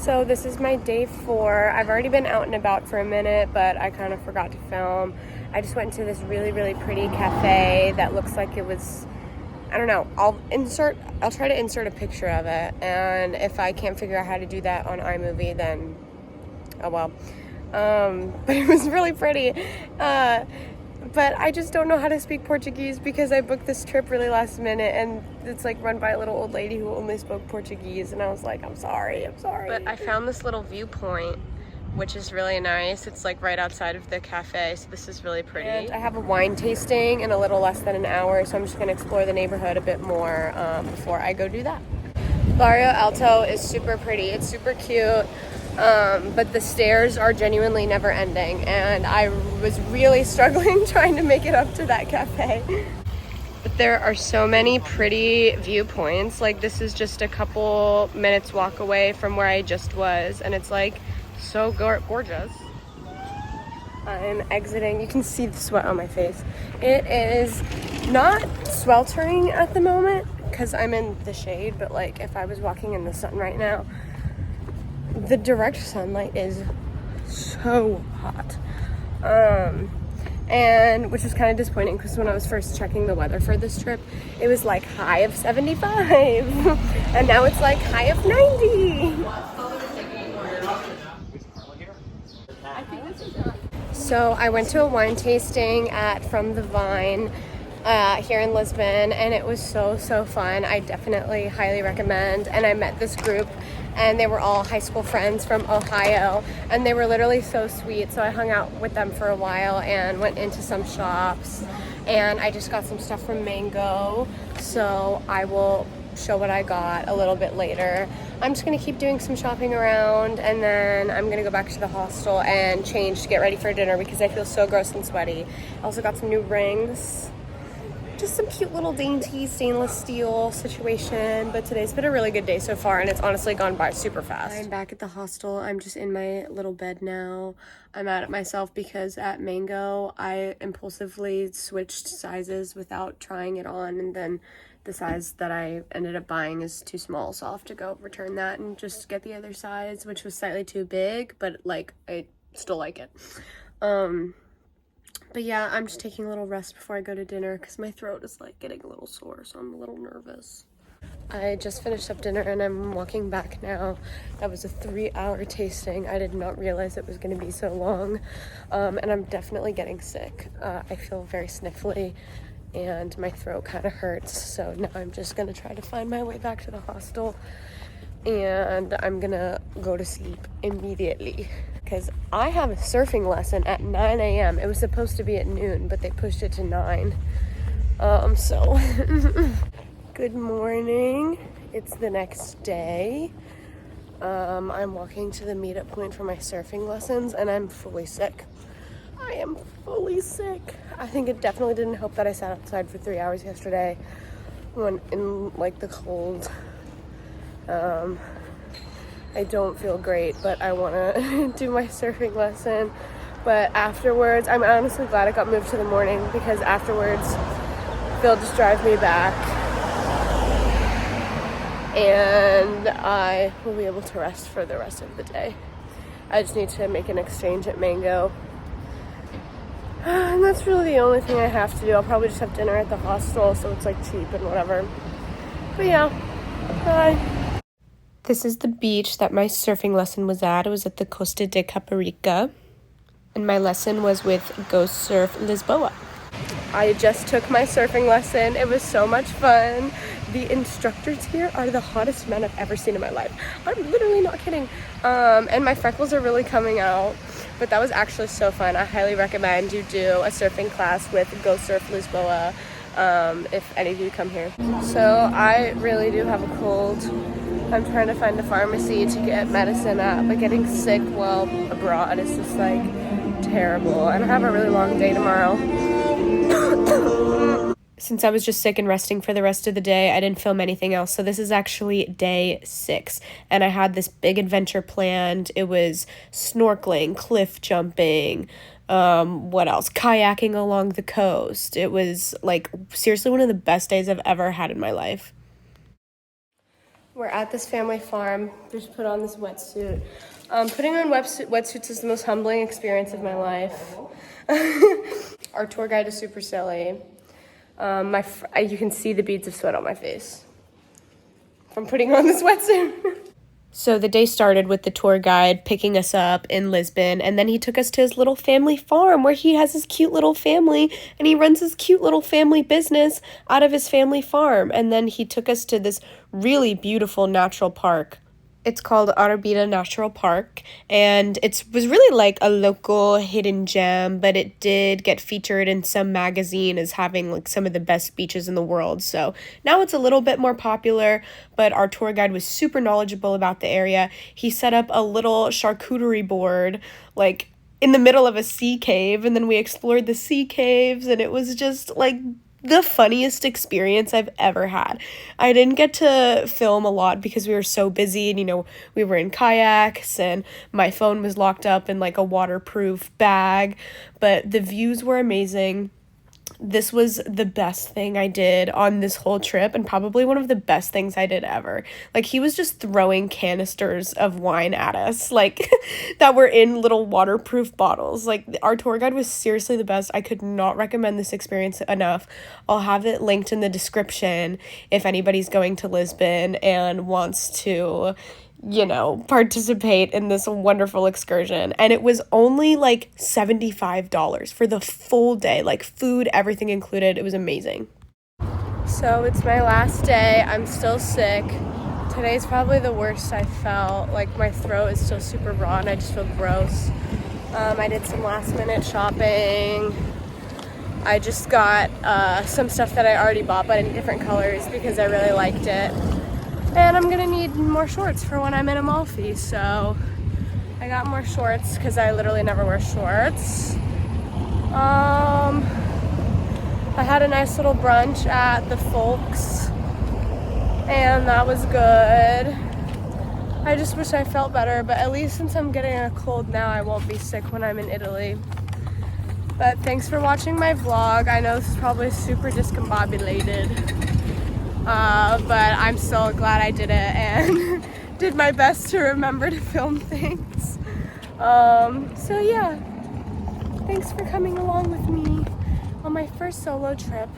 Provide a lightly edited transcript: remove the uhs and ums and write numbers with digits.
So this is my day 4. I've already been out and about for a minute, but I kind of forgot to film. I just went to this really, really pretty cafe that looks like it was, I don't know, I'll try to insert a picture of it, and if I can't figure out how to do that on iMovie, then oh well. But it was really pretty. But I just don't know how to speak Portuguese because I booked this trip really last minute, and it's like run by a little old lady who only spoke Portuguese, and I was like, I'm sorry. But I found this little viewpoint, which is really nice. It's like right outside of the cafe, so this is really pretty. And I have a wine tasting in a little less than an hour, so I'm just gonna explore the neighborhood a bit more before I go do that. Barrio Alto is super pretty. It's super cute. But the stairs are genuinely never ending, and I was really struggling trying to make it up to that cafe. But there are so many pretty viewpoints. Like, this is just a couple minutes walk away from where I just was, and it's like so gorgeous. I'm exiting. You can see the sweat on my face. It is not sweltering at the moment because I'm in the shade, but like if I was walking in the sun right now, the direct sunlight is so hot, and which was kind of disappointing because when I was first checking the weather for this trip, it was like high of 75 and now it's like high of 90. So I went to a wine tasting at From the Vine here in Lisbon, and it was so fun. I definitely highly recommend. And I met this group, and they were all high school friends from Ohio, and they were literally so sweet. So I hung out with them for a while and went into some shops, and I just got some stuff from Mango, so I will show what I got a little bit later. I'm just gonna keep doing some shopping around, and then I'm gonna go back to the hostel and change to get ready for dinner because I feel so gross and sweaty. I also got some new rings. Just some cute little dainty stainless steel situation, but today's been a really good day so far, and it's honestly gone by super fast. I'm back at the hostel. I'm just in my little bed now. I'm mad at myself because at Mango I impulsively switched sizes without trying it on, and then the size that I ended up buying is too small, so I'll have to go return that and just get the other size, which was slightly too big, but like I still like it. But yeah, I'm just taking a little rest before I go to dinner because my throat is like getting a little sore, so I'm a little nervous. I just finished up dinner and I'm walking back now. That was a 3-hour tasting. I did not realize it was going to be so long, and I'm definitely getting sick. I feel very sniffly and my throat kind of hurts, so now I'm just going to try to find my way back to the hostel, and I'm gonna go to sleep immediately because I have a surfing lesson at 9 a.m. It was supposed to be at noon, but they pushed it to 9. So good morning. It's the next day. I'm walking to the meetup point for my surfing lessons, and I'm fully sick. I am fully sick. I think it definitely didn't help that I sat outside for 3 hours yesterday when in like the cold. I don't feel great, but I want to do my surfing lesson. But afterwards, I'm honestly glad it got moved to the morning because afterwards they'll just drive me back and I will be able to rest for the rest of the day. I just need to make an exchange at Mango. And that's really the only thing I have to do. I'll probably just have dinner at the hostel, so it's like cheap and whatever. But yeah, bye. This is the beach that my surfing lesson was at. It was at the Costa de Caparica, and my lesson was with Go Surf Lisboa. I just took my surfing lesson. It was so much fun. The instructors here are the hottest men I've ever seen in my life. I'm literally not kidding. And my freckles are really coming out, but that was actually so fun. I highly recommend you do a surfing class with Go Surf Lisboa if any of you come here. So I really do have a cold. I'm trying to find a pharmacy to get medicine at, but getting sick while abroad is just like terrible. And I have a really long day tomorrow. Since I was just sick and resting for the rest of the day, I didn't film anything else. So this is actually day 6, and I had this big adventure planned. It was snorkeling, cliff jumping, what else? Kayaking along the coast. It was like seriously one of the best days I've ever had in my life. We're at this family farm. Just put on this wetsuit. Putting on wetsuits is the most humbling experience of my life. Our tour guide is super silly. You can see the beads of sweat on my face from putting on this wetsuit. So the day started with the tour guide picking us up in Lisbon, and then he took us to his little family farm where he has his cute little family, and he runs his cute little family business out of his family farm. And then he took us to this really beautiful natural park. It's called Arabida Natural Park, and it was really like a local hidden gem, but it did get featured in some magazine as having like some of the best beaches in the world. So now it's a little bit more popular, but our tour guide was super knowledgeable about the area. He set up a little charcuterie board like in the middle of a sea cave, and then we explored the sea caves, and it was just like the funniest experience I've ever had. I didn't get to film a lot because we were so busy, and we were in kayaks and my phone was locked up in like a waterproof bag, but the views were amazing. This was the best thing I did on this whole trip, and probably one of the best things I did ever. Like, he was just throwing canisters of wine at us, like, that were in little waterproof bottles. Like, our tour guide was seriously the best. I could not recommend this experience enough. I'll have it linked in the description if anybody's going to Lisbon and wants to participate in this wonderful excursion. And it was only like $75 for the full day, like food, everything included. It was amazing. So it's my last day. I'm still sick. Today's probably the worst I felt. Like, my throat is still super raw and I just feel gross. I did some last minute shopping. I just got some stuff that I already bought but in different colors because I really liked it. And I'm gonna need more shorts for when I'm in Amalfi, so I got more shorts because I literally never wear shorts. I had a nice little brunch at the Folks, and that was good. I just wish I felt better, but at least since I'm getting a cold now, I won't be sick when I'm in Italy. But thanks for watching my vlog. I know this is probably super discombobulated. But I'm so glad I did it and did my best to remember to film things. So yeah, thanks for coming along with me on my first solo trip.